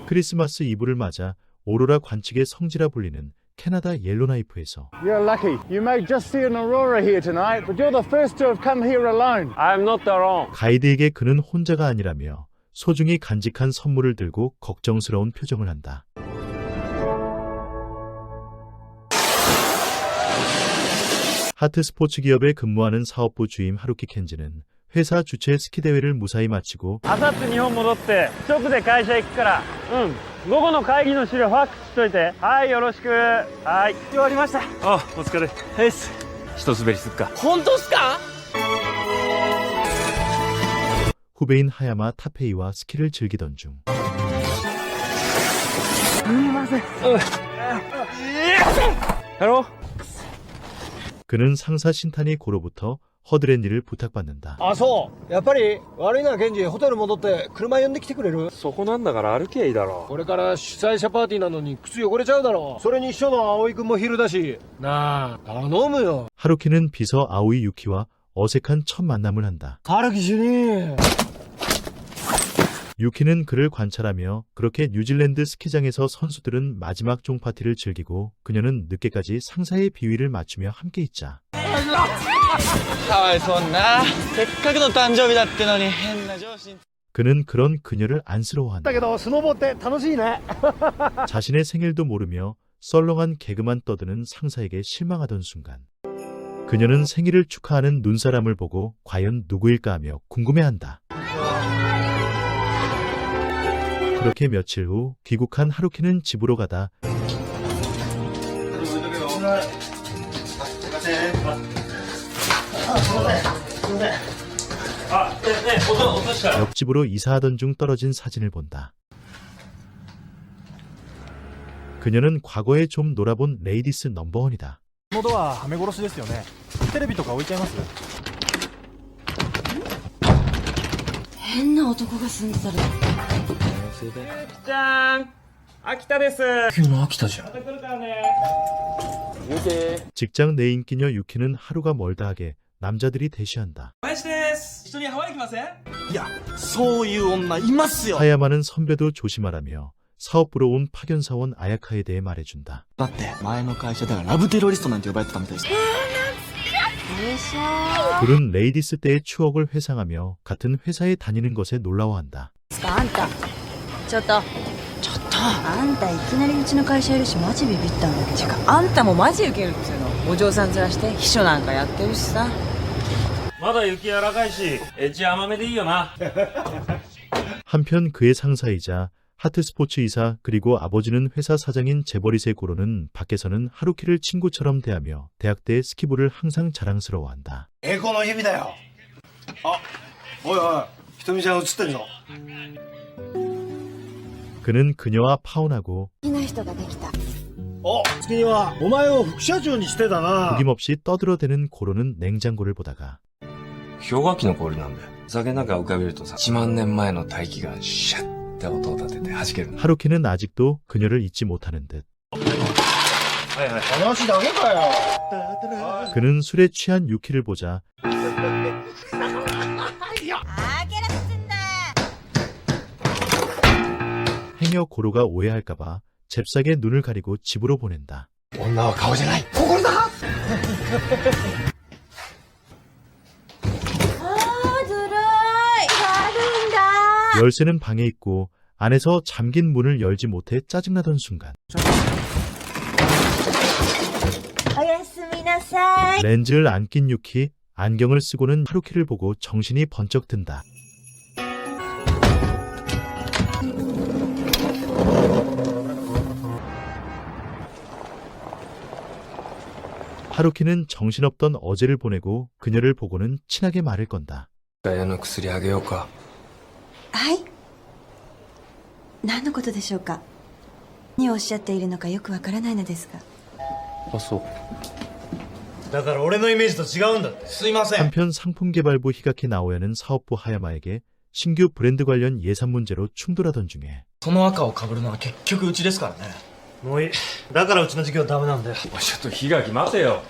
크리스마스 이브를 맞아 오로라 관측의 성지라 불리는 캐나다 옐로나이프에서 You're lucky. You may just see an aurora here tonight, but you're the first to have come here alone. I'm not alone. 가이드에게 그는 혼자가 아니라며 소중히 간직한 선물을 들고 걱정스러운 표정을 한다. 하트 스포츠 기업에 근무하는 사업부 주임 하루키 켄지는 회사 주최 스키 대회를 무사히 마치고 あさって日本戻って直で会社行くから午後の会議の資料ファックスしといてはいよろしくはい終わりましたあお疲れです一滑りすっか本当っすか 후배인 하야마 타페이와 스키를 즐기던 중 하로 그는 상사 신타니 고로부터 허드렛 일을 부탁받는다. あ、そうやっぱり悪いなケンジ、ホテル戻って車呼んできてくれる？そこなんだから歩きゃいいだろこれから主催者パーティーなのに靴汚れちゃうだろ。それに秘書の葵くんも昼だしなあ、頼むよ。 하루키는 비서 아오이 유키와 어색한 첫 만남을 한다. 春樹主任 유키는 그를 관찰하며 그렇게 뉴질랜드 스키장에서 선수들은 마지막 종 파티를 즐기고 그녀는 늦게까지 상사의 비위를 맞추며 함께 있자. かわいそうにな。せっかくの誕生日だってのに変な上司。 그는 그런 그녀를 안쓰러워한다. だけどスノボって楽しいね。 자신의 생일도 모르며 썰렁한 개그만 떠드는 상사에게 실망하던 순간 그녀는 생일을 축하하는 눈사람을 보고 과연 누구일까 하며 궁금해한다. 그렇게 며칠 후 귀국한 하루키는 집으로 가다 옆집으로 이사하던 중 떨어진 사진을 본다. 그녀는 과거에 좀 놀아본 레이디스 넘버원이다. このドアはめ殺しですよね。テレビとか置いちゃいます？変な男が住んでたら。じゃーん秋田です急の秋田じゃん。また来るからね 직장 내 인기녀 유키는 하루가 멀다 하게 남자들이 대시한다. 林です。一緒にハワイ行きません？いや、そういう女いますよ。 하야마는 선배도 조심하라며 사업부로 온 파견사원 아야카에 대해 말해준다. だって前の会社ではラブテロリストなんて呼ばれてたみたいです。 둘은 레이디스 때의 추억을 회상하며 같은 회사에 다니는 것에 놀라워한다. あんたちょっとあんたいきなりうちの会社いるしマジビビったんだけど。あんたもマジウケるっつうの。お嬢さんずらして秘書なんかやってるしさ。まだ雪柔らかいしエッジ甘めでいいよな 한편 그의 상사이자 하트스포츠 이사 그리고 아버지는 회사 사장인 제버릿의 고로는 밖에서는 하루키를 친구처럼 대하며 대학 때 스키부를 항상 자랑스러워한다. 栄光の指だよ。あ、おいおい、ひとみちゃん映ってんぞ。 그는 그녀와 파혼하고 好きな人ができた。お、月にはお前を副社長にしてたな。 어김없이 떠들어대는 고로는 냉장고를 보다가 氷河期の氷なんだよ。酒の中浮かべるとさ、1万年前の大気がシャッって音を立てて弾けるの。 하루키는 아직도 그녀를 잊지 못하는 듯 はいはい話だけかよ。 그는 술에 취한 유키를 보자 あーゲラつんだ。 행여 고로가 오해할까봐 잽싸게 눈을 가리고 집으로 보낸다. 女は顔じゃない。心だ。あーずるい。あるんだ。 열쇠는 방에 있고 안에서 잠긴 문을 열지 못해 짜증나던 순간 おやすみなさい。 렌즈를 안 낀 유키, 안경을 쓰고는 하루키를 보고 정신이 번쩍 든다. 하루키는 정신없던 어제를 보내고 그녀를 보고는 친하게 말을 건다. ガヤの薬あげようか。はい。何のことでしょうか。何をおっしゃっているのかよくわからないのですが。あ、そう。だから俺のイメージと違うんだって。すいません。 한편 상품개발부 히가키 나오야는 사업부 하야마에게 신규 브랜드 관련 예산 문제로 충돌하던 중에 その赤を被るのは結局うちですからね。もういい。だからうちの授業ダメなんだよ。おいちょっと檜垣待てよ。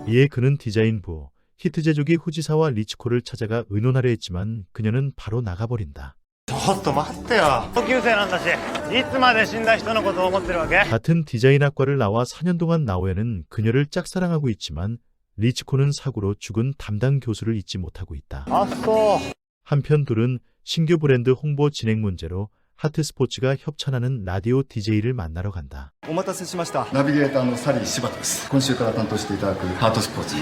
이에 그는 디자인부 히트 제조기 후지사와 리치코를 찾아가 의논하려 했지만 그녀는 바로 나가버린다. ちょっと待ってよ。同級生なんだし、いつまで死んだ人のことを思ってるわけ？ 같은 디자인학과를 나와 4년 동안 나오야는 그녀를 짝사랑하고 있지만 리치코는 사고로 죽은 담당 교수를 잊지 못하고 있다. あ、そう。 한편 둘은 신규 브랜드 홍보 진행 문제로 하트스포츠가 협찬하는 라디오 DJ를 만나러 간다. お待たせしました。ナビゲーターのサリー柴田です。今週から担当していただくハートスポーツ。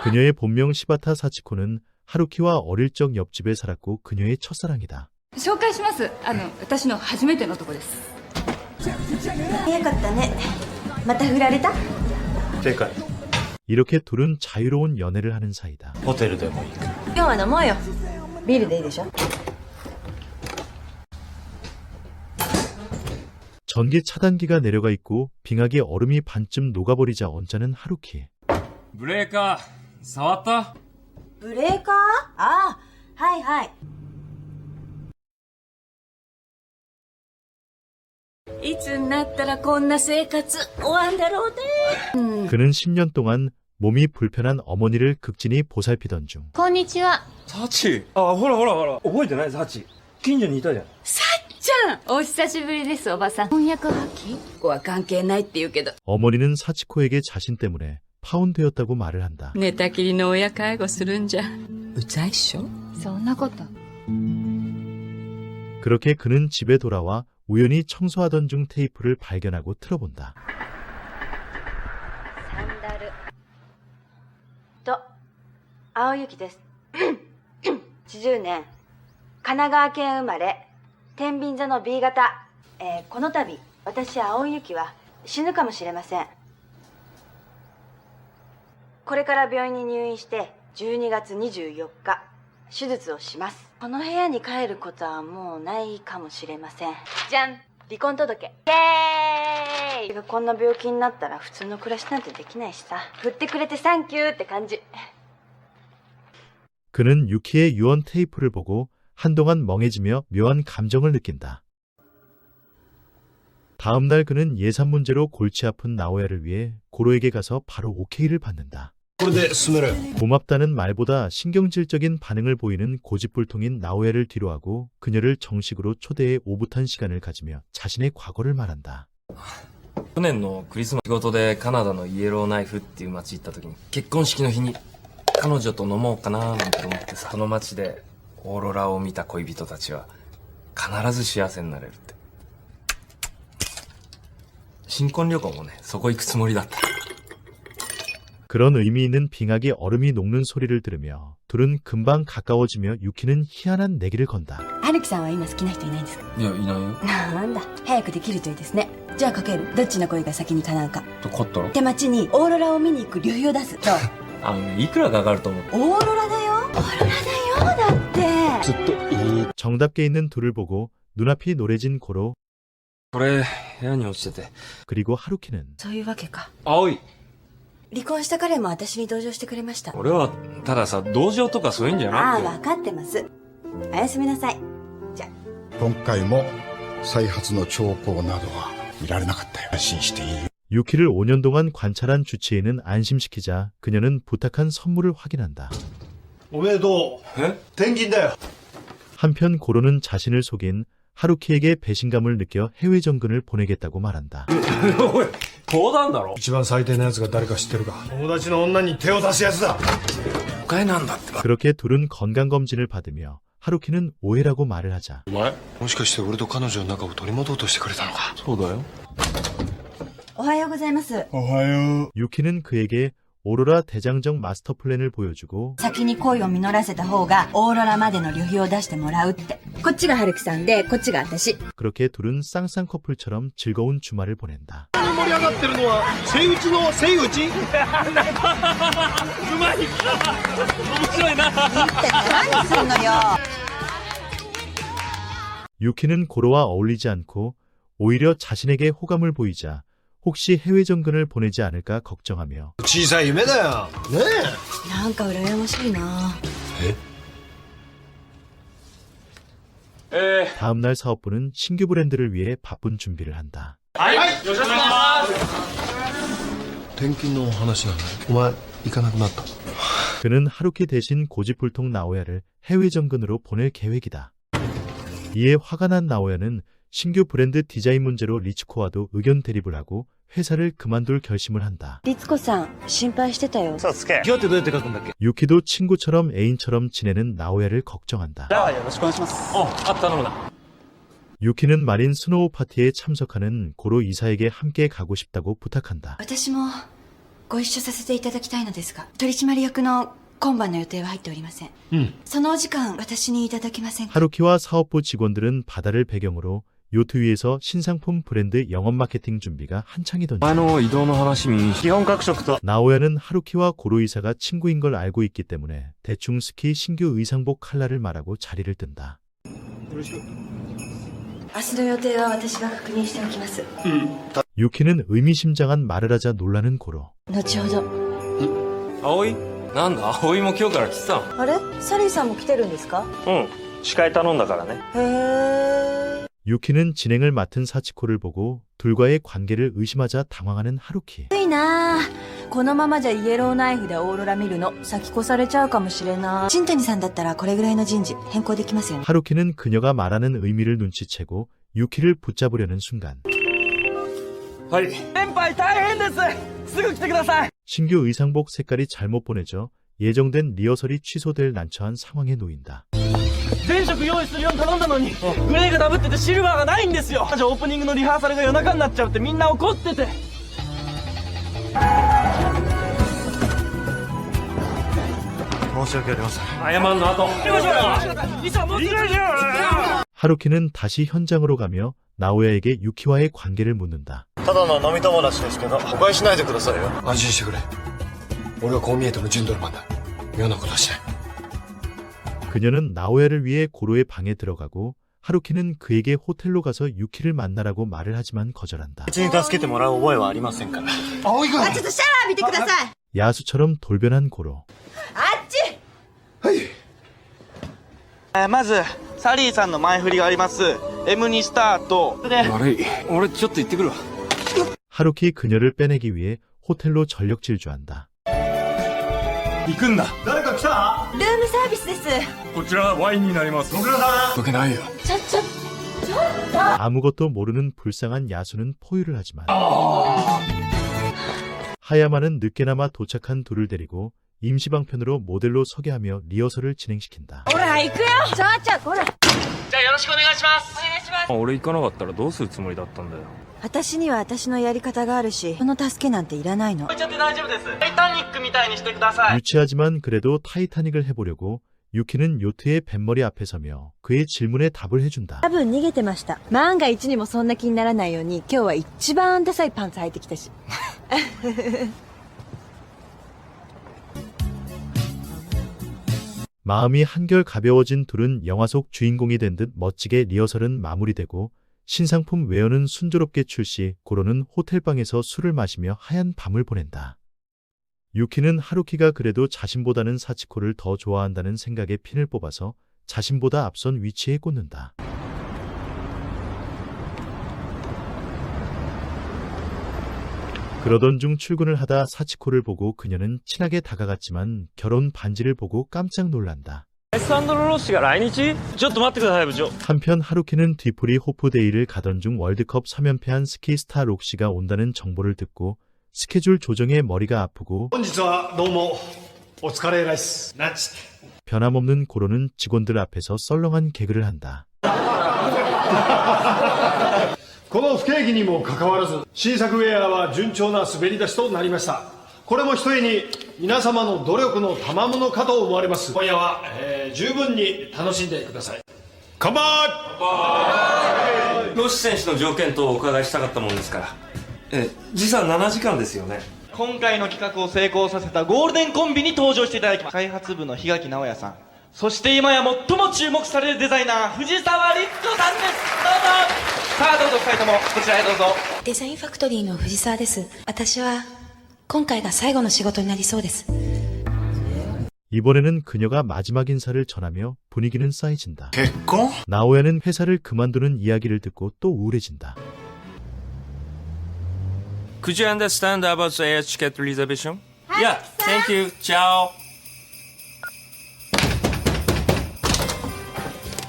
그녀의 본명 시바타 사치코는 하루키와 어릴 적 옆집에 살았고 그녀의 첫사랑이다. 紹介します。私の初めてのとこです。早かったね。また振られた？正解。 이렇게 둘은 자유로운 연애를 하는 사이다. ホテルでも行く。今日は飲もうよ。ビールでいいでしょ？ 전기 차단기가 내려가 있고 빙하기 얼음이 반쯤 녹아버리자 언짢은 하루키. ブレーカー触った？ブレーカー？ああ、はいはい。いつになったらこんな生活終わんだろうね。 그는 10년 동안 몸이 불편한 어머니를 극진히 보살피던 중 こんにちは。サチ。あ、ほらほらほら。覚えてないサチ。近所にいたじゃん。さっちゃん、お久しぶりです、おばさん。翻訳破棄？ここは関係ないって言うけど。 어머니는 사치코에게 자신 때문에 파혼되었다고 말을 한다. 寝たきりの親介護するんじゃうざいっしょ？そんなこと。 그렇게 그는 집에 돌아와 우연히 청소하던 중 테이프를 발견하고 틀어본다. サンダルと青雪です80年神奈川県生まれ天秤座の B 型、この度私青雪は死ぬかもしれません。これから病院に入院して12月24日手術をします。この部屋に帰ることはもうないかもしれません。じゃん、離婚届。イエーイ！こんな病気になったら普通の暮らしなんてできないしさ。振ってくれてサンキューって感じ。 그는 유키의 유언 테이프를 보고 한동안 멍해지며 묘한 감정을 느낀다. 다음 날 그는 예산 문제로 골치 아픈 나오야를 위해 고로에게 가서 바로 오케이를 받는다. これで進める。 고맙다는 말보다 신경질적인 반응을 보이는 고집불통인 나오야를 뒤로하고 그녀를 정식으로 초대해 오붓한 시간을 가지며 자신의 과거를 말한다. 去年のクリスマス仕事でカナダのイエローナイフっていう街行った時に結婚式の日に彼女と飲もうかななんて思ってさ、その街でオーロラを見た恋人たちは必ず幸せになれるって。新婚旅行もね、そこ行くつもりだった。 그런 의미 있는 빙하기 얼음이 녹는 소리를 들으며 둘은 금방 가까워지며 유키는 희한한 내기를 건다. 春樹さんは今好きな人いないんですか？いや、いないよ。なんだ、早くできるといいですね。じゃあかける。どっちの恋が先に叶うか。勝ったら？手待ちにオーロラを見に行く旅費を出す。どう？あのね、いくらかかると思う？オーロラだよ。オーロラだよ。だって。ずっといい。 정답게 있는 둘을 보고 눈앞이 노래진 고로 これ部屋に落ちてて。 그리고 하루키는 そういうわけか。葵。離婚した彼も私に同情してくれました。俺はたださ、同情とかそういうんじゃなくて。ああ、分かってます。おやすみなさい。じゃあ。今回も再発の兆候などは見られなかったよ。安心していいよ。 유키를 5년 동안 관찰한 주치의는 안심시키자 그녀는 부탁한 선물을 확인한다. おめでとう。え？転勤だよ。 한편 고로는 자신을 속인 하루키에게 배신감을 느껴 해외 정근을 보내겠다고 말한다. おい、冗談だろ。一番最低なやつが誰か知ってるか。友達の女に手を出すやつだ。誤解なんだってば。 그렇게 둘은 건강검진을 받으며 하루키는 오해라고 말을 하자 お前もしかして俺と彼女の仲を取り戻そうとしてくれたのか。そうだよ。おはようございます。おはよう。 유키는 그에게 오로라 대장정 마스터 플랜을 보여주고 先に恋を実らせた方がオーロラまでの旅費を出してもらうって。こっちが春樹さんでこっちが私。 그렇게 둘은 쌍쌍 커플처럼 즐거운 주말을 보낸다. 盛り上がってるのはセイウチのセイウチ。うまい。面白いな。何すんのよ。 유키는 고로와 어울리지 않고 오히려 자신에게 호감을 보이자 혹시 해외 정근을 보내지 않을까 걱정하며 小さい夢だよ。ねえ。なんか羨ましいな。 다음날 사업부는 신규 브랜드를 위해 바쁜 준비를 한다. はい。よろしくお願いします。転勤の話なんだ。お前行かなくなった。 그는 하루키 대신 고집불통 나오야를 해외 정근으로 보낼 계획이다. 이에 화가 난 나오야는 신규 브랜드 디자인 문제로 리츠코와도 의견 대립을 하고 회사를 그만둘 결심을 한다. 律子さん心配してたよ。 嘘つけ。今日ってどうやって書くんだっけ？ 유키도 친구처럼 애인처럼 지내는 나오야를 걱정한다. じゃあよろしくお願いします。お、あったのだ。 유키는 말인 스노우 파티에 참석하는 고로 이사에게 함께 가고 싶다고 부탁한다. 私もご一緒させていただきたいのですが、取締役の今晩の予定は入っておりません。そのお時間私にいただけませんか？ 하루키와 사업부 직원들은 바다를 배경으로 요트 위에서 신상품 브랜드 영업 마케팅 준비가 한창이더니 前の移動の話に、基本各色と 나오야는 하루키와 고로 이사가 친구인 걸 알고 있기 때문에 대충 스키 신규 의상복 칼라를 말하고 자리를 뜬다. 明日の予定は私が確認しておきます。 유키는 의미심장한 말을 하자 놀라는 고로. 後ほど。葵なんだ、葵も今日から来てたの？あれサリーさんも来てるんですか？うん。司会頼んだからね。へー。 유키는 진행을 맡은 사치코를 보고 둘과의 관계를 의심하자 당황하는 하루키. いいなぁ。このままじゃイエローナイフでオーロラ見るの先越されちゃうかもしれない。新谷さんだったらこれぐらいの人事変更できますよね。 하루키는 그녀가 말하는 의미를 눈치채고 유키를 붙잡으려는 순간 はい。先輩大変です。すぐ来てください。 신규 의상복 색깔이 잘못 보내져 예정된 리허설이 취소될 난처한 상황에 놓인다. 全色用意するように頼んだのに、グレーがダブっててシルバーがないんですよ。じゃあオープニングのリハーサルが夜中になっちゃうってみんな怒ってて。申し訳ありません。謝んの後。行きましょうよ。いさもう。 하루키는 다시 현장으로 가며 나오야에게 유키와의 관계를 묻는다. ただの飲み友達ですけど、誤解しないでくださいよ。安心してくれ。俺はこう見えても純ドルマンだ。妙なことはしない。 그녀는 나오야를 위해 고로의 방에 들어가고 하루키는 그에게 호텔로 가서 유키를 만나라고 말을 하지만 거절한다. 別に助けてもらう覚えはありませんから。葵が。ちょっとシャワー浴びてください。 야수처럼 돌변한 고로. あっち。まずサリーさんの前振りがあります。M2 スタートで。悪い。俺ちょっと行ってくるわ。 하루키 그녀를 빼내기 위해 호텔로 전력 질주한다. 行くんだ。誰か来た？ルームサービスです。こちらワインになります。ご苦労さん。わけないよ。 아무것도 모르는 불쌍한 야수는 포유를 하지만 하야마는 늦게나마 도착한 둘을 데리고 임시방편으로 모델로 서게 하며 리허설을 진행시킨다. ほら行くよ。ちょほら。じゃあよろしくお願いします。お願いします。俺行かなかったらどうするつもりだったんだよ。私には私のやり方があるし、その助けなんていらないの。置いちゃって大丈夫です。タイタニックみたいにしてください。 유치하지만 그래도 타이타닉을 해보려고 유키는 요트의 뱃머리 앞에 서며 그의 질문에 답을 해준다. 多分逃げてました。万が一にもそんな気にならないように、今日は一番ダサいパンツ履いてきたし。 마음이 한결 가벼워진 둘은 영화 속 주인공이 된 듯 멋지게 리허설은 마무리되고 신상품 웨어는 순조롭게 출시, 고로는 호텔방에서 술을 마시며 하얀 밤을 보낸다. 유키는 하루키가 그래도 자신보다는 사치코를 더 좋아한다는 생각에 핀을 뽑아서 자신보다 앞선 위치에 꽂는다. 그러던 중 출근을 하다 사치코를 보고 그녀는 친하게 다가갔지만 결혼 반지를 보고 깜짝 놀란다. サンドロ・ロッシが来日？ちょっと待ってください部長。 한편 하루키는 뒤풀이 호프데이를 가던 중 월드컵 3연패한 스키 스타 록시가 온다는 정보를 듣고 스케줄 조정에 머리가 아프고 本日はどうもお疲れライス。なんつって。 변함없는 고로는 직원들 앞에서 썰렁한 개그를 한다. この不景気にもかかわらず新作ウェアは順調な滑り出しとなりました。これもひとえに皆様の努力の賜物かと思われます。今夜は、十分に楽しんでください。乾杯！ロッシ選手の条件とお伺いしたかったもんですから。時差7時間ですよね。今回の企画を成功させたゴールデンコンビに登場していただきます。開発部の檜垣直也さん、そして今や最も注目されるデザイナー藤沢律子さんです。どうぞ。さあどうぞ2人ともこちらへどうぞ。デザインファクトリーの藤沢です。私は今回が最後の仕事になりそうです。 이번에는 그녀가 마지막 인사를 전하며 분위기는 쌓여진다. 結婚? 나오야는 회사를 그만두는 이야기를 듣고 또 우울해진다. Could you understand about the air ticket reservation? Yeah, thank you. Ciao.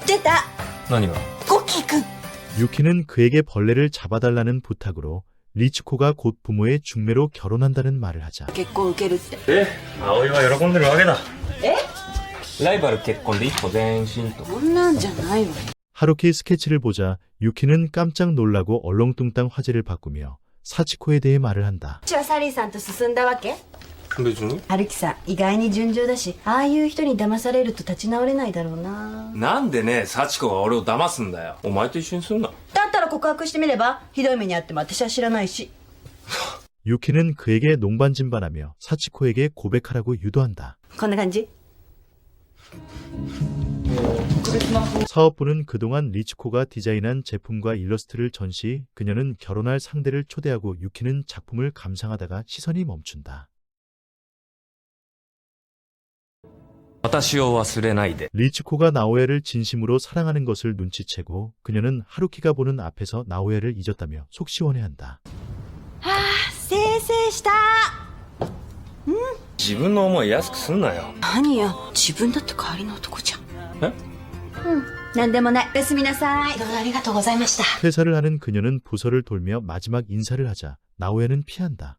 出た何がゴッキーくん 유키는 그에게 벌레를 잡아달라는 부탁으로 리츠코가 곧 부모의 중매로 결혼한다는 말을 하자 結婚受けるって葵は喜んでるわけだ。ライバル結婚で一歩前進と。こんなんじゃないわ 하루키 스케치를 보자 유키는 깜짝 놀라고 얼렁뚱땅 화제를 바꾸며 사치코에 대해 말을 한다. はサリーさんと進んだわけ別に。春樹さん意外に順調だしああいう人に騙されると立ち直れないだろうななんでね、幸子が俺を騙すんだよ。お前と一緒にすんな。だったら告白してみればひどい目にあっても私は知らないし 유키는 그에게 농반진반하며 사치코에게 고백하라고 유도한다. こんな感じ 사업부는 그동안 리츠코가 디자인한 제품과 일러스트를 전시, 그녀는 결혼할 상대를 초대하고 유키는 작품을 감상하다가 시선이 멈춘다. 私を忘れないで。 리츠코가 나오야를 진심으로 사랑하는 것을 눈치채고 그녀는 하루키가 보는 앞에서 나오야를 잊었다며 속 시원해한다. 生成した自分の思い安くすんなよ。何よ自分だって代わりの男じゃんえなんでもないおやすみなさいどうもありがとうございました 퇴사를 하는 그녀는 부서를 돌며 마지막 인사를 하자 나오야는 피한다.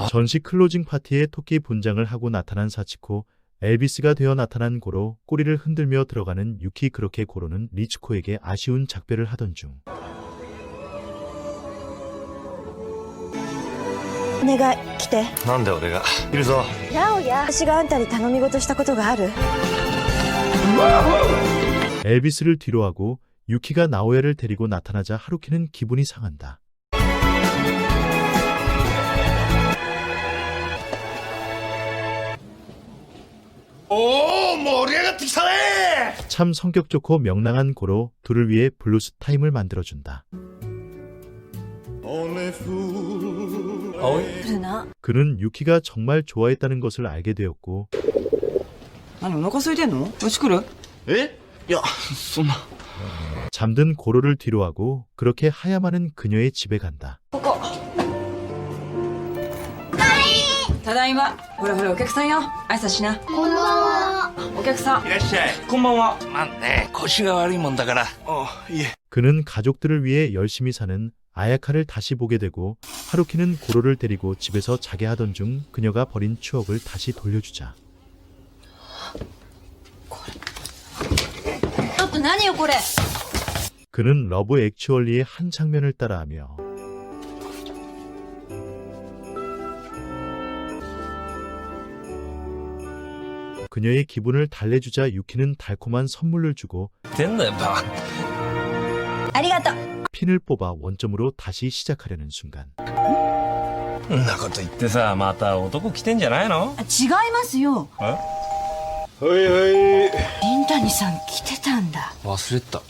전시 클로징 파티에 토끼 분장을 하고 나타난 사치코, 엘비스가 되어 나타난 고로 꼬리를 흔들며 들어가는 유키. 그렇게 고로는 리츠코에게 아쉬운 작별을 하던 중 お願い来てなんで俺が。いるぞ。ナオヤ私があんたに頼み事したことがある 엘비스를 뒤로하고 유키가 나오야를 데리고 나타나자 하루키는 기분이 상한다. 오, 盛り上がってきたね 참 성격 좋고 명랑한 고로 둘을 위해 블루스 타임을 만들어준다. 葵来るな 그는 유키가 정말 좋아했다는 것을 알게 되었고 何お腹空いてんの飯来るえいやそんな 잠든 고로를 뒤로하고 그렇게 하야마는 그녀의 집에 간다. ただいまほらほらお客さんよ挨拶しなこんばんはお客さんいらっしゃい。こんばんはまあね、腰が悪いもんだから。いえ 그는 가족들을 위해 열심히 사는 아야카를 다시 보게 되고 하루키는 고로를 데리고 집에서 자게 하던 중 그녀가 버린 추억을 다시 돌려주자. ちょっと何よこれ 그는 러브 액츄얼리의 한 장면을 따라하며 그녀의 기분을 달래주자 유키는 달콤한 선물을 주고 てんだよバカ。ありがとう 핀을 뽑아 원점으로 다시 시작하려는 순간 そんなこと言ってさ、また男来てんじゃないの？違いますよはいはい林谷さん来てたんだ忘れてた。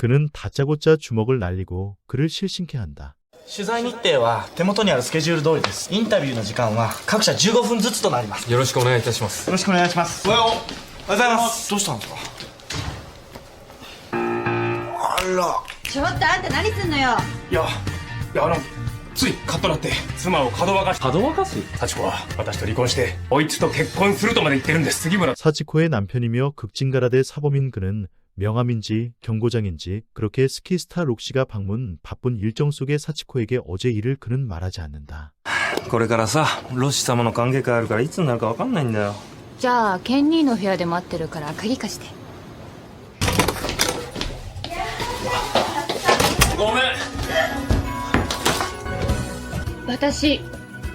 그는 다짜고짜 주먹을 날리고 그를 실신케 한다. 取材日程は手元にあるスケジュール通りですインタビューの時間は各社15分ずつとなりますよよろしくお願いいたします。ろしくお願いしますおはようございますどうしたんですかあらちょっとあんた何すんのよいやついカッとなって妻をかどわかし。かどわかす？幸子は私と離婚しておいつと結婚するとまで言ってるんです。杉村。 사치코의 남편이며 극진가라데 사범인 그는 명함인지 경고장인지 그렇게 스키스타 록시가 방문 바쁜 일정 속에 사치코에게 어제 일을 그는 말하지 않는다. これからさ、ロッシ様の歓迎会あるからいつになるかわかんないんだよ。じゃあケンニーの部屋で待ってるから鍵貸して。ごめん。私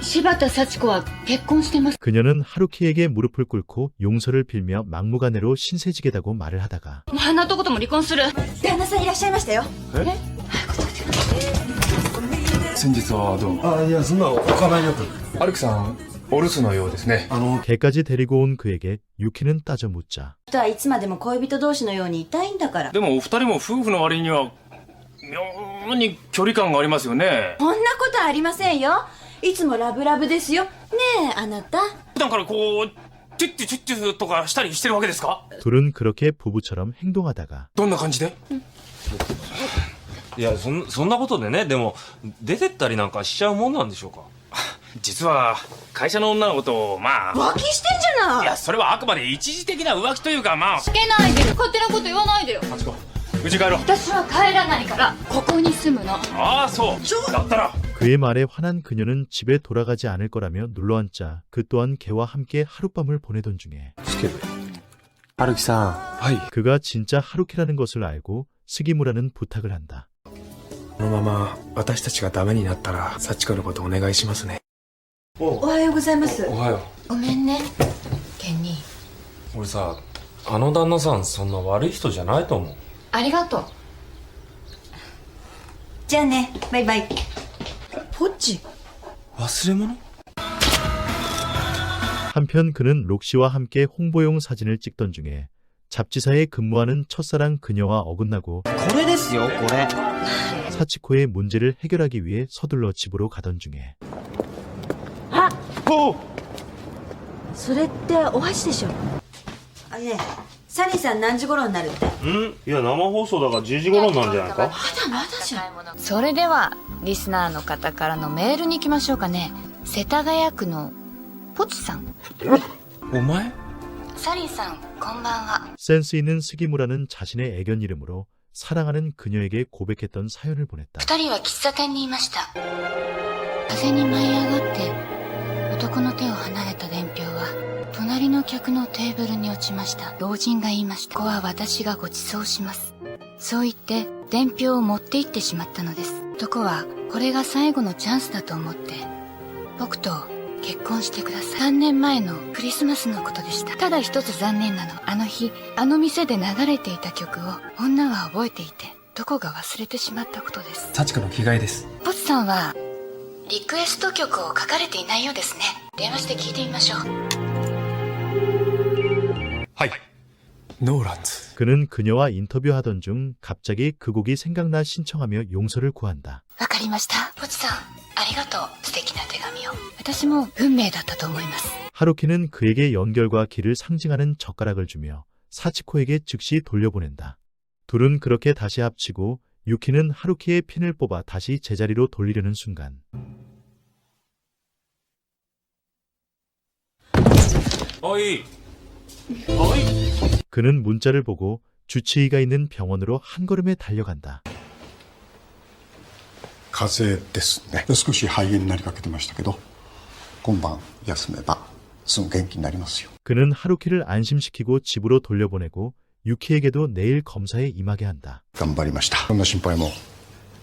柴田幸子は結婚してます。 그녀는 하루키에게 무릎을 꿇고 용서를 빌며 막무가내로 신세지게다고 말을 하다가 あんな男とも離婚する。旦那さんいらっしゃいましたよ先日はどうも。あ、いや、そんなお構いなく。アルクさん、お留守のようですね。 개까지 데리고 온 그에게 유키는 따져 묻자 人はいつまでも恋人同士のようにいたいんだからでもお二人も夫婦の割には妙に距離感がありますよね。こんなことありませんよいつもラブラブですよねえあなた普段からこうチュッチュチュッチュとかしたりしてるわけですか？ 둘은 그렇게 부부처럼 행동하다가 どんな感じで？いや、そんなことでね、でも、出てったりなんかしちゃうもんなんでしょうか。実は会社の女の子とまあ浮気してんじゃない。いやそれはあくまで一時的な浮気というかまあつけないでよ。勝手なこと言わないでよ。うち帰ろう。私は帰らないから、ここに住むの。ああそうだったら 그의 말에 화난 그녀는 집에 돌아가지 않을 거라며 눌러앉자 그 또한 걔와 함께 하룻밤을 보내던 중에 春樹さん。はい。 그가 진짜 하루키라는 것을 알고 스기무라는 부탁을 한다. このまま私たちがダメになったら、幸子のことお願いしますね。おはようございます。おはよごめんね、ケンニー。う。俺さ、あの旦那さんそんな悪い人じゃないと思う。ありがとう。じゃあね、バイバイ。ポッチ。忘れ物？ 한편 그는 록시와 함께 홍보용 사진을 찍던 중에 잡지사에 근무하는 첫사랑 그녀와 어긋나고 これですよこれ 사치코의 문제를 해결하기 위해 서둘러 집으로 가던 중에 それってお箸でしょ。あ、ねえ、サリーさん何時頃になるって。いや生放送だから10時頃なんじゃないか。まだじゃん。それではリスナーの方からのメールに行きましょうかね。世田谷区のポチさん。お前？サリーさん、こんばんは。 센스 있는 스기무라는 자신의 애견 이름으로 사랑하는 그녀에게 고백했던 사연을 보냈다. 二人は喫茶店にいました。風に舞い上がって男の手を離れた伝票は隣の客のテーブルに落ちました。老人が言いました。ここは私がご馳走します。そう言って伝票を持って行ってしまったのです。男はこれが最後のチャンスだと思って僕と結婚してください。3年前のクリスマスのことでした。ただ一つ残念なの、あの日あの店で流れていた曲を女は覚えていてどこが忘れてしまったことです。幸子の着替えです。ポチさんはリクエスト曲を書かれていないようですね。電話して聞いてみましょう。はい。 노란즈. 그는 그녀와 인터뷰하던 중 갑자기 그 곡이 생각나 신청하며 용서를 구한다. わかりました。ポチさん、ありがとう。素敵な手紙を。私も運命だったと思います。 하루키는 그에게 연결과 길을 상징하는 젓가락을 주며 사치코에게 즉시 돌려보낸다. 둘은 그렇게 다시 합치고 유키는 하루키의 핀을 뽑아 다시 제자리로 돌리려는 순간 어이. 그는 문자를 보고 주치의가 있는 병원으로 한 걸음에 달려간다. 風邪ですね。少し肺炎になりかけてましたけど、今晩休めばすぐ元気になりますよ。 그는 하루키를 안심시키고 집으로 돌려보내고 유키에게도 내일 검사에 임하게 한다. 頑張りました。そんな心配も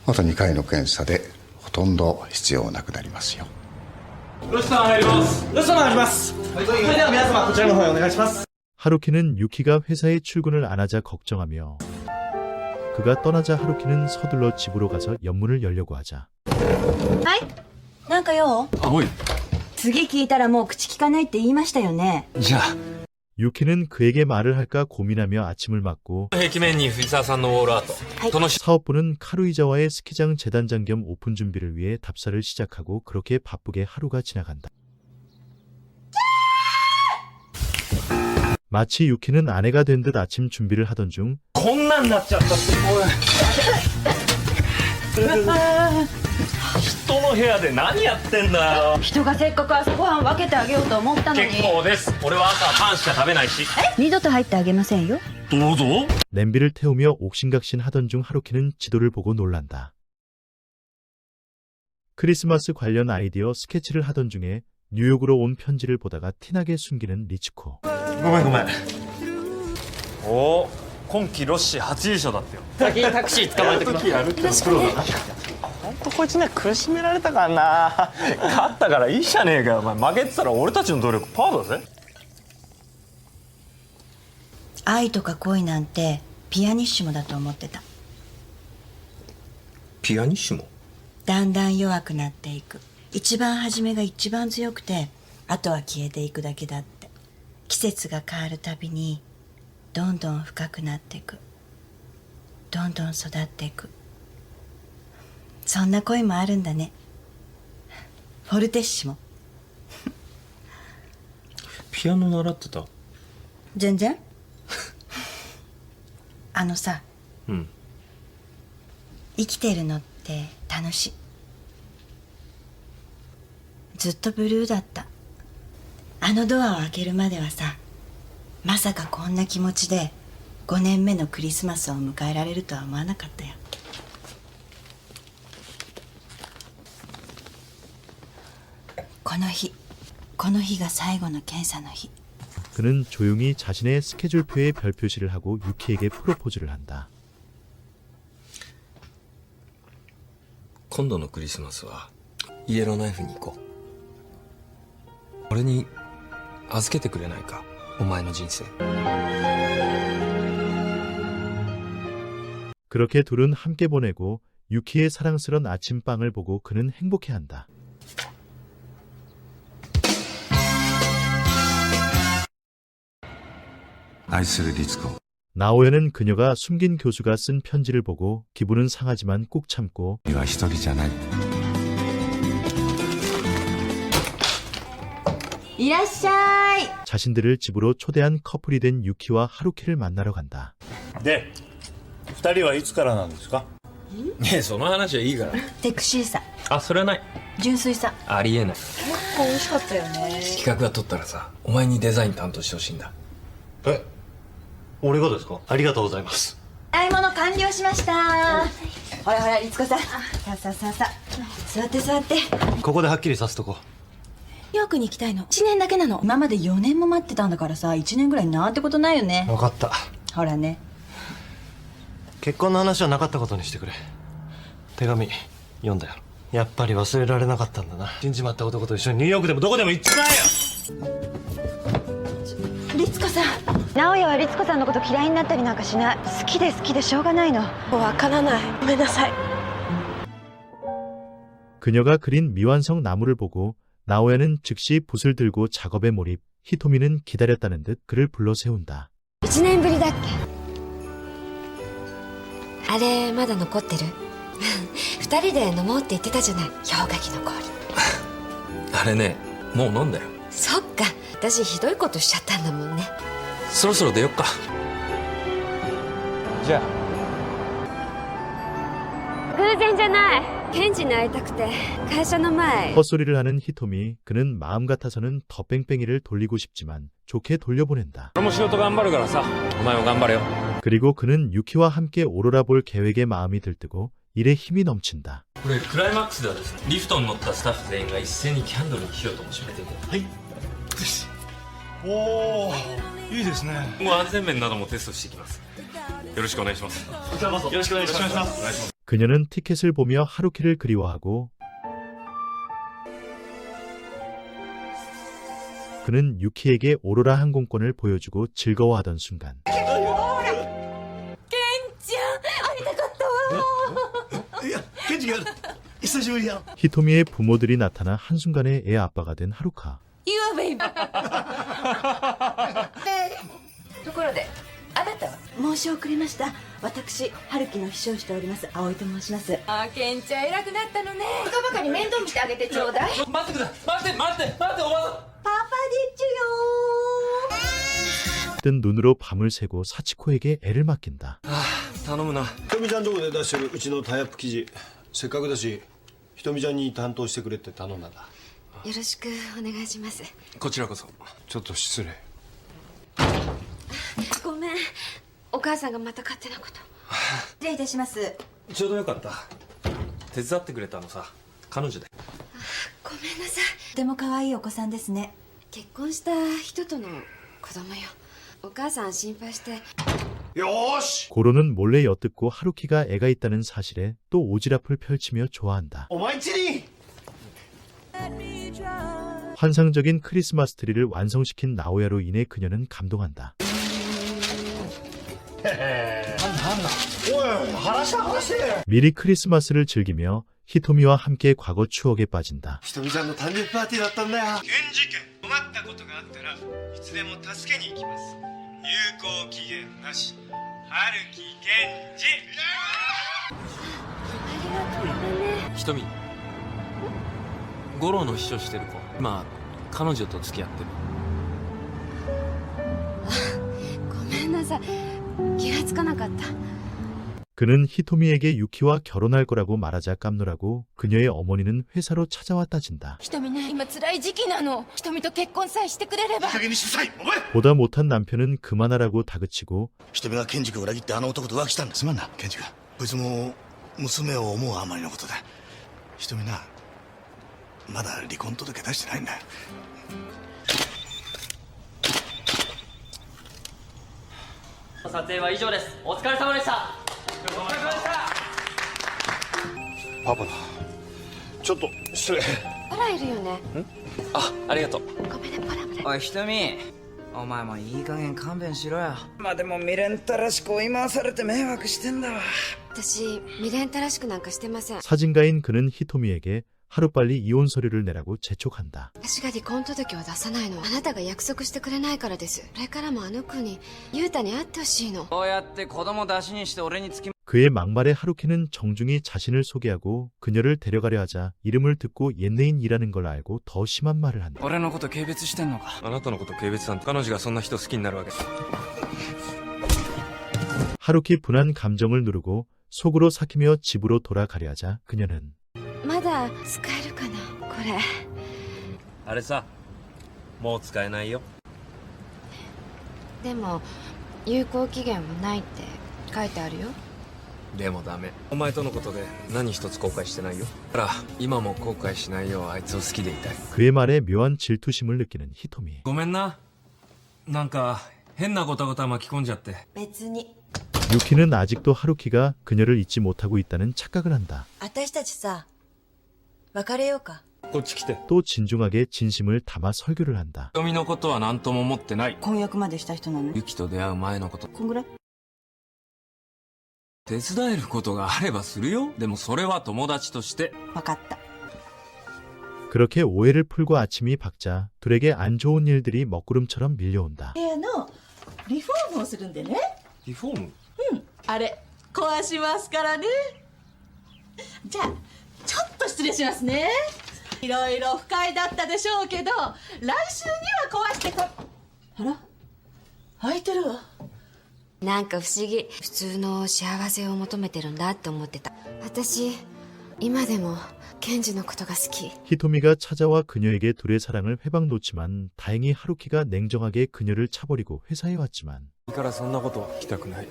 あと2回の検査でほとんど必要なくなりますよ。ロシさん入ります。ロシさんお願いします。それでは皆様こちらの方へお願いします。 하루키는 유키가 회사에 출근을 안 하자 걱정하며 그가 떠나자 하루키는 서둘러 집으로 가서 연문을 열려고 하자 はい。なんか用？おい。次聞いたらもう口聞かないって言いましたよね。じゃあ 유키는 그에게 말을 할까 고민하며 아침을 맞고 壁面に藤沢さんのウォールアート。その 사업부는 카루이자와의 스키장 재단장 겸 오픈 준비를 위해 답사를 시작하고 그렇게 바쁘게 하루가 지나간다. 마치 유키는 아내가 된 듯 아침 준비를 하던 중 こんなんなっちゃったって人の部屋で何やってんだよ。人がせっかく朝ごはん分けてあげようと思ったのに。結構です。俺は朝パンしか食べないし。二度と入ってあげませんよ。どうぞ。 냄비를 태우며 옥신각신 하던 중 하루키는 지도를 보고 놀란다. 크리스마스 관련 아이디어 스케치를 하던 중에 뉴욕으로 온 편지를 보다가 티나게 숨기는 리츠코. ごめんごめん。おお、今季ロッシー初優勝だったよ。先にタクシー捕まえてください。歩きのプロだな。ほんとこいつね苦しめられたからな。勝ったからいいじゃねえかよ。お前負けてたら俺たちの努力パーだぜ。愛とか恋なんてピアニッシモだと思ってた。ピアニッシモ？だんだん弱くなっていく。一番初めが一番強くて、あとは消えていくだけだって。季節が変わるたびにどんどん深くなっていく。どんどん育っていく。そんな恋もあるんだね。フォルテッシモ。ピアノ習ってた？全然。あのさ、うん。生きてるのって楽しい。ずっとブルーだった。あのドアを開けるまではさ、まさかこんな気持ちで5年目のクリスマスを迎えられるとは思わなかったよ。この日が最後の検査の日。 그는 조용히 자신의 스케줄표에 별표시를 하고 유키에게 프로포즈를 한다. 今度のクリスマスはイエローナイフに行こう。俺に預けてくれないか、お前の人生。 그렇게 둘은 함께 보내고 유키의 사랑스런 아침빵을 보고 그는 행복해한다. 나오야는 그녀가 숨긴 교수가 쓴 편지를 보고 기분은 상하지만 꾹 참고 자신들을 집으로 초대한 커플이 된 유키와 하루키를 만나러 간다. で2人はいつからなんですか？ねえ、その話はいいから。セクシーさ、あ、それはない。純粋さ。ありえない。結構美味しかったよね。企画が取ったらさ、お前にデザイン担当してほしいんだ。え、俺がですか？ありがとうございます。買い物完了しました。ほらほら、律子さん。さあさあさあさあ、座って座って。ここではっきりさせとこニューヨークに行きたいの。1年だけなの。今まで4年も待ってたんだからさ、1年ぐらいなんてことないよね。う。分かった。ほらね。結婚の話はなかったことにしてくれ。手紙読んだよ。やっぱり忘れられなかったんだな。死んじまった男と一緒にニューヨークでもどこでも行っちまえよ。律子さん、直哉は律子さんのこと嫌いになったりなんかしない。好きでしょうがないの。わからない。ごめんなさい。 그녀가 그린 미완성 나무를 보고 나오야는 즉시 붓을 들고 작업에 몰입. 히토미는 기다렸다는 듯 그를 불러 세운다. 1年ぶりだっけ。あれまだ残ってる？2人で飲もうって言ってたじゃない、氷河期の氷。あれね、もう飲んだよ。そっか、私ひどいことしちゃったんだもんね。そろそろ出よっか。じゃあ。偶然じゃない。検事に会いたくて会社の前。 헛소리를 하는 히토미. 그는 마음 같아서는 더 뺑뺑이를 돌리고 싶지만 좋게 돌려보낸다. 俺も仕事頑張るからさ、お前も頑張れよ。 그리고 그는 유키와 함께 오로라 볼 계획에 마음이 들뜨고 일에 힘이 넘친다. これクライマックスではですね、リフトに乗ったスタッフ全員が一斉にキャンドルに火を灯しめていこう。はい。おー、いいですね。今後安全面などもテストしていきます。よろしくお願いします。こちらこそよろしくお願いします。 그녀는 티켓을 보며 하루키를 그리워하고 그는 유키에게 오로라 항공권을 보여주고 즐거워하던 순간 히토미의 부모들이 나타나 한순간에 애 아빠가 된 하루카. ところで、あなたは申し遅れました。私、春樹の秘書をしております葵と申します。あ、ケンちゃん偉くなったのね。バカに面倒見てあげてちょうだい。待ってください。待っておばさん。パパディッチュよ。 뜬 눈으로 밤을 새고 사치코에게 애를 맡긴다. 頼むな。ひとみちゃんとこで出してるうちのタイアップ記事、せっかくだしひとみちゃんに担当してくれって頼んだんだ。よろしくお願いします。こちらこそ。ちょっと失礼。ごめん、お母さんがまた勝手なこと。失礼いたします。ちょうどよかった。手伝ってくれたのさ、彼女で。ごめんなさい。とても可愛いお子さんですね。結婚した人との子供よ。お母さん心配して。よーし。 고로는 몰래 엿듣고 하루키가 애가 있다는 사실에 또 오지랖을 펼치며 좋아한다. お前んちに 환상적인 크리스마스 트리를 완성시킨 나오야로 인해 그녀는 감동한다. おい、話して。 미리 크리스마스를 즐기며 히토미와 함께 과거 추억에 빠진다. ひとみちゃんの誕生日パーティーだったんだよ。ケンジ君、困ったことがあったらいつでも助けに行きます。有効期限なし。春樹ケンジ。ひとみ、五郎の秘書してる子、今彼女と付き合ってる。ごめんなさい、気がつかなかった。 그는 히토미에게 유키와 결혼할 거라고 말하자 깜놀하고 그녀의 어머니는 회사로 찾아와 따진다. ひとみね、今辛い時期なの。ひとみと結婚さえしてくれれば。 보다 못한 남편은 그만하라고 다그치고 ひとみがケンジ君を裏切ってあの男と浮気したんだ。すまんなケンジ君。こいつも娘を思うあまりのことだ。ひとみな、まだ離婚届出してないんだ。撮影は以上です。お疲れ様でした。パパだ。ちょっと失礼。ほらいるよね。あ、ありがとう。ごめんね、ポラポラ。おいひとみ、お前もいい加減勘弁しろよ。まあでも未練たらしく追い回されて迷惑してんだわ。私、未練たらしくなんかしてません。 사진가인 그는 히토미에게 하루빨리 이혼 서류를 내라고 재촉한다. 私が離婚届を出さないのはあなたが約束してくれないからです。これからもあの子に優太に会ってほしいの。こうやって子供出しにして俺につき 그의 막말에 하루키는 정중히 자신을 소개하고 그녀를 데려가려 하자 이름을 듣고 옛내인이라는 걸 알고 더 심한 말을 한다. 俺のこと軽蔑してんのか。あなたのこと軽蔑なんて彼女がそんな人好きになるわけ。 하루키 분한 감정을 누르고 속으로 삭히며 집으로 돌아가려 하자 그녀는 まだ使えるかな、これ。あれさ、もう使えないよ。でも有効期限もないって書いてあるよ。でもダメ。お前とのことで何一つ後悔してないよ。だから今も後悔しないようあいつを好きでいたい。 그의 말에 묘한 질투심을 느끼는 히토미. ごめんな。なんか変なごたごた巻き込んじゃって。別に 유키는 아직도 하루키가 그녀를 잊지 못하고 있다는 착각을 한다. 私たちさ別れようか。こっち来て。 또 진중하게 진심을 담아 설교를 한다. 瞳のことは何とも思ってない。婚約までした人なの。ユキと出会う前のこと。こんぐらい。手伝えることがあればするよ。でもそれは友達として。分かった。 그렇게 오해를 풀고 아침이 밝자 둘에게 안 좋은 일들이 먹구름처럼 밀려온다. 部屋のリフォームをするんでね。リフォーム？あれ壊しますからね。じゃあちょっと失礼しますね。いろいろ不快だったでしょうけど来週には壊してこ。あら開いてるわ。なんか不思議。普通の幸せを求めてるんだって思ってた。私今でもケンジのことが好き。 히토미가 찾아와 그녀에게 둘의 사랑을 회방 놓지만 다행히 하루키가 냉정하게 그녀를 차버리고 회사에 왔지만 いいからそんなことは聞きたくない。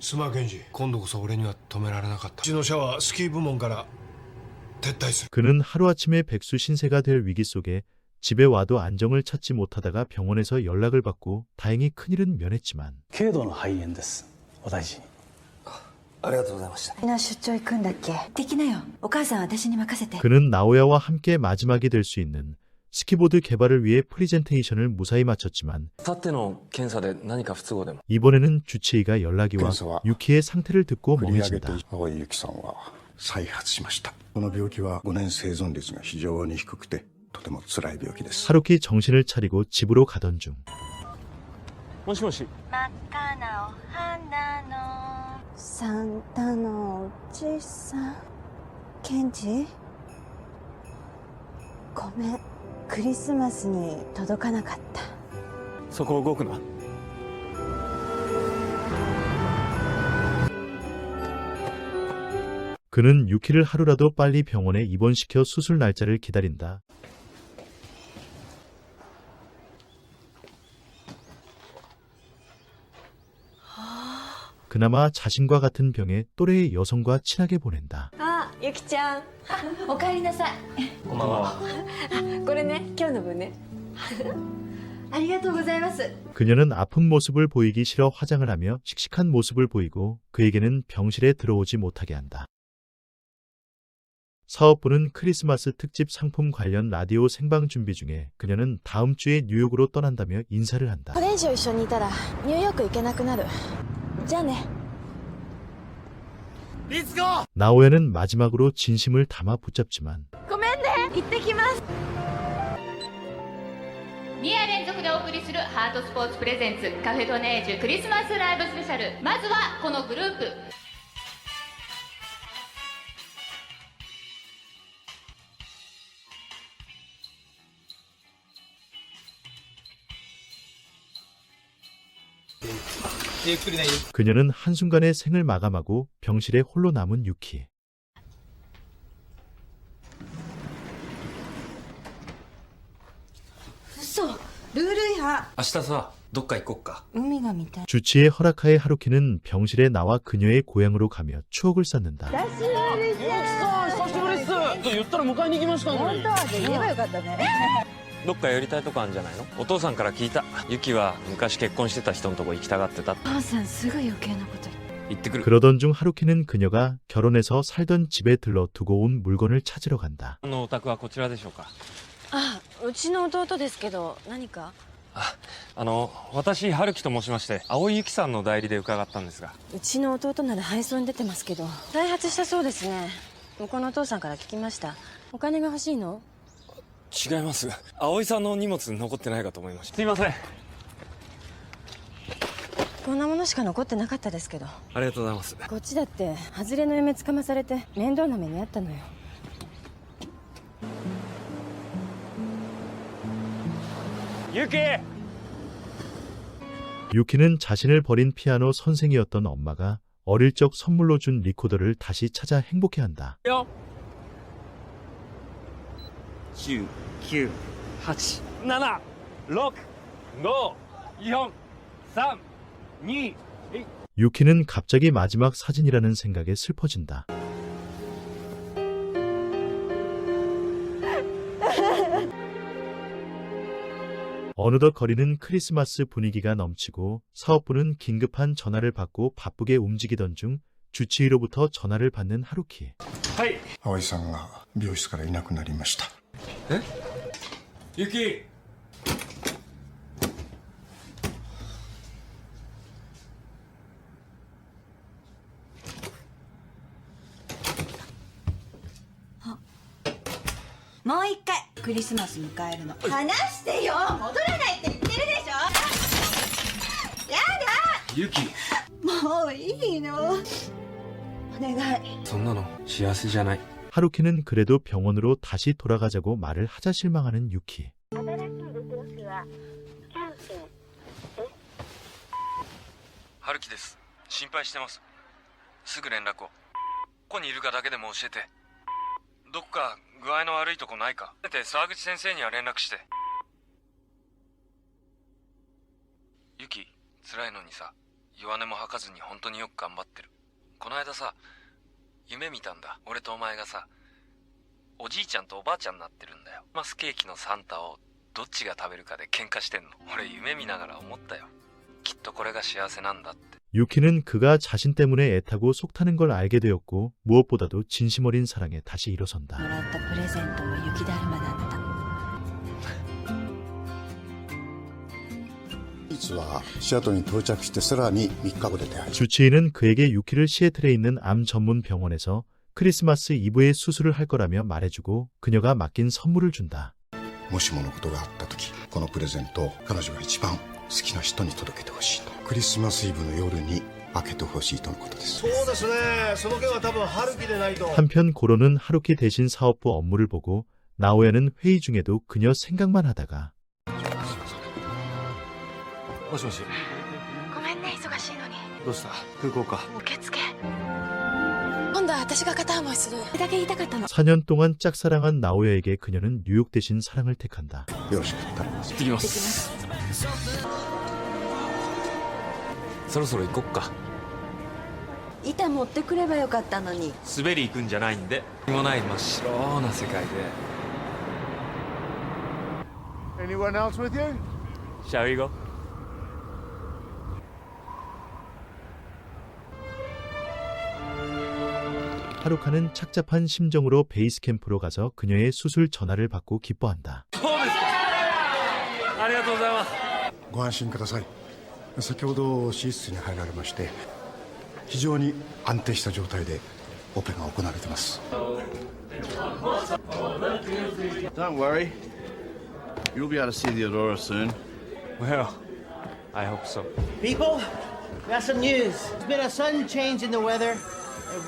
すまんケンジ。今度こそ俺には止められなかった。うちの社はスキー部門から撤退する。 그는 하루아침에 백수 신세가 될 위기 속에 집에 와도 안정을 찾지 못하다가 병원에서 연락을 받고 다행히 큰일은 면했지만 軽度の肺炎です。お大事に。ありがとうございました。みんな出張行くんだっけ。できなよ。お母さん私に任せて。 그는 나오야와 함께 마지막이 될 수 있는 스키보드 개발을 위해 프리젠테이션을 무사히 마쳤지만 さての検査で何か不都合でも。 이번에는 주치의가 연락이 와検査は 유키의 상태를 듣고 振り上げて 멍해진다. 青井由紀さんは再発しました。この病気は5年生存率が非常に低くてとても辛い病気です。 하루키 정신을 차리고 집으로 가던 중 もしもし。真っ赤なお花のサンタのおじさん。ケンジごめん、クリスマスに届かなかった。そこ動くな。 그는 유키를 하루라도 빨리 병원에 입원시켜 수술 날짜를 기다린다. 그나마 자신과 같은 병에 또래의 여성과 친하게 보낸다. あ、ゆきちゃん。おかえりなさい。こんばんは。これね、今日の分ね。ありがとうございます。 그녀는 아픈 모습을 보이기 싫어 화장을 하며 씩씩한 모습을 보이고 그에게는 병실에 들어오지 못하게 한다. 사업부는 크리스마스 특집 상품 관련 라디오 생방 준비 중에 그녀는 다음 주에 뉴욕으로 떠난다며 인사를 한다. これ以上一緒にいたらニューヨーク行けなくなる。じゃあね。 나오야는 마지막으로 진심을 담아 붙잡지만 ごめんね。行ってきます。 2夜連続でお送りするハートスポーツプレゼンツカフェドネージュクリスマスライブスペシャル。まずはこのグループ。いゆっくりね。 그녀는 한순간에 생을 마감하고 병실에 홀로 남은 유키. 嘘、ルール違反。明日さどっか行こっか。海が見たい。 주치의 허락하에 하루키는 병실에 나와 그녀의 고향으로 가며 추억을 쌓는다. 久しぶりっす。言ったら迎えに行きましたのに。本当はで言えばよかったね。どっか寄りたいとこあるんじゃないの？お父さんから聞いた。ユキは昔結婚してた人のとこ行きたがってた。お父さんすぐ余計なこと言って。 行ってくる。 그러던 중 하루키는 그녀가 결혼해서 살던 집에 들러 두고 온 물건을 찾으러 간다. お宅はこちらでしょうか？あ、うちの弟ですけど、何か？私春樹と申しまして、青井由紀さんの代理で伺ったんですが。うちの弟なら配送に出てますけど、再発したそうですね。向こうのお父さんから聞きました。お金が欲しいの？違います。葵さんの荷物残ってないかと思いました。すいません。こんなものしか残ってなかったですけど。ありがとうございます。こっちだって外れの嫁つかまされて面倒な目にあったのよ。 ユキ。 유키는 자신을 버린 피아노 선생이었던 엄마가 어릴 적 선물로 준 리코더를 다시 찾아 행복해한다. 10、9、8、7、6、5、4、3、2、1。 유키는 갑자기 마지막 사진이라는 생각에 슬퍼진다. 어느덧 거리는 크리스마스 분위기가 넘치고 사업부는 긴급한 전화를 받고 바쁘게 움직이던 중 주치의로부터 전화를 받는 하루키. はい。葵さんが病室からいなくなりました。え？ユキ。もう一回クリスマス迎えるの。話してよ。戻らないって言ってるでしょ。やだ。ユキ。もういいの。お願い。そんなの幸せじゃない。 하루키는 그래도 병원으로 다시 돌아가자고 말을 하자 실망하는 유키. 春樹です。心配してます。すぐ連絡を。ここにいるかだけでも教えて。どっか具合の悪いとこないか。で沢口先生には連絡して。ユキ、辛いのにさ、弱音も吐かずに本当によく頑張ってる。この間さ、夢見たんだ。俺とお前がさ、おじいちゃんとおばあちゃんになってるんだよ。マスケーキのサンタをどっちが食べるかで喧嘩してんの。俺夢見ながら思ったよ。きっとこれが幸せなんだって。 유키는 그가 자신 때문에 애타고 속타는 걸 알게 되었고 무엇보다도 진심 어린 사랑에 다시 일어선다. もらったプレゼントも雪だるまだった。実はシアトルに到着してさらに3日後で手配。 주치의는 그에게 유키를 시애틀에 있는 암 전문 병원에서 크리스마스 이브에 수술을 할 거라며 말해주고 그녀가 맡긴 선물을 준다. もしものことがあった時、このプレゼントを彼女が一番好きな人に届けてほしいと。クリスマスイブの夜に開けてほしいとのことです。そうですね。その件は多分春樹でないと。 한편 고로는 하루키 대신 사업부 업무를 보고 나오야는 회의 중에도 그녀 생각만 하다가 もしもし。ごめんね、忙しいのに。どうした？空港か。受付。今度は私が片思いする。それだけ言いたかったの。 4년 동안 짝사랑한 나오야에게 그녀는 뉴욕 대신 사랑을 택한다. よろしく頼みます。行ってきます。そろそろ行こっか。板持ってくればよかったのに。滑り行くんじゃないんで。何もない真っ白な世界で。 Anyone else with you? Shall we go? 하루카는 착잡한 심정으로 베이스 캠프로 가서 그녀의 수술 전화를 받고 기뻐한다. ありがとうございます。ご安心ください。先ほど手術室に入られまして、非常に安定した状態でオペが行われています。 Don't worry. You'll be able to see the Aurora soon. Well, I hope so. People, got some news. There's been a sudden change in the weather.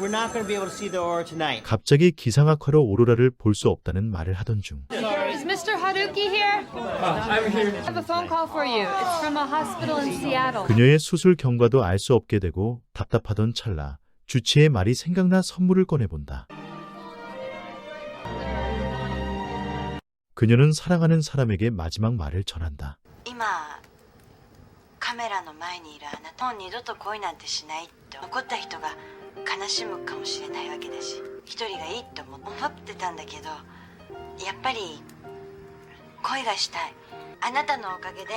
We're not going to be able to see the Aurora tonight. 갑자기 기상악화로 오로라를 볼 수 없다는 말을 하던 중 Is Mr. Haruki here? I'm here. I have a phone call for you. It's from a hospital in Seattle. 그녀의 수술 경과도 알 수 없게 되고 답답하던 찰나 주치의 말이 생각나 선물을 꺼내본다. 그녀는 사랑하는 사람에게 마지막 말을 전한다. 今カメラの前にいるあなたもう二度と恋なんてしないって残った人が悲しむかもしれないわけだし一人がいいって思ってたんだけどやっぱり恋がしたいあなたのおかげで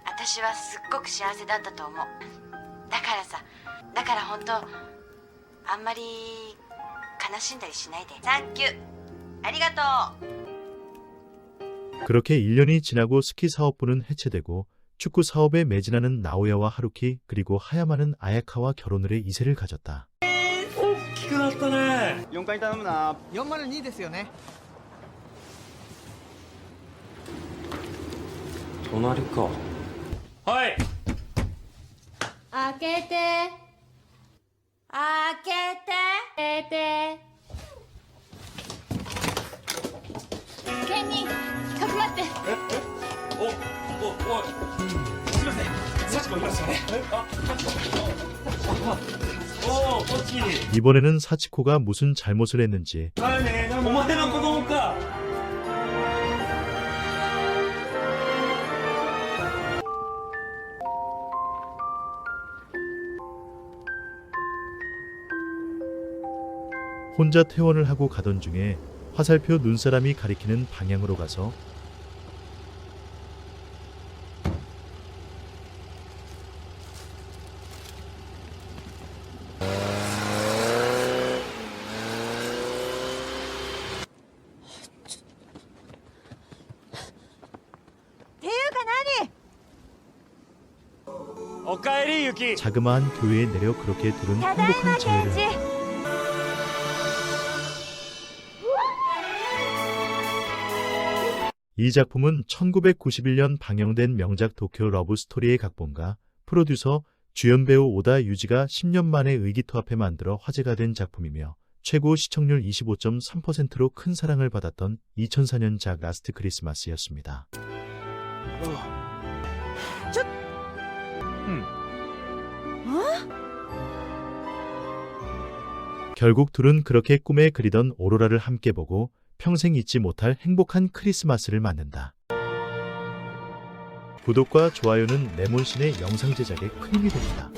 私はすっごく幸せだったと思うだから本当あんまり悲しんだりしないでサンキューありがとう 그렇게 1년이 지나고 스키 사업부는 해체되고 축구 사업에 매진하는 나오야와 하루키 그리고 하야마는 아야카와 결혼을 해 2세를 가졌다. 大きくなったね。4回頼むな。402ですよね。隣か。はい。開けて。開けて開けて。ケニー、かくまって。お、すみません。幸子いましたね。おお、こっち。 이번에는 사치코가 무슨 잘못을 했는지 お前の子供か。 혼자 퇴원을 하고 가던 중에 화살표 눈사람이 가리키는 방향으로 가서 자그마한 교회에 내려 그렇게 둘은 행복한 재회를 한다. 이 작품은 1991년 방영된 명작 도쿄 러브 스토리의 각본가, 프로듀서, 주연 배우 오다 유지가 10년 만에 의기투합해 만들어 화제가 된 작품이며 최고 시청률 25.3%로 큰 사랑을 받았던 2004년작 라스트 크리스마스였습니다. 결국 둘은 그렇게 꿈에 그리던 오로라를 함께 보고 평생 잊지 못할 행복한 크리스마스를 맞는다. 구독과 좋아요는 레몬신의 영상 제작에 큰 힘이 됩니다.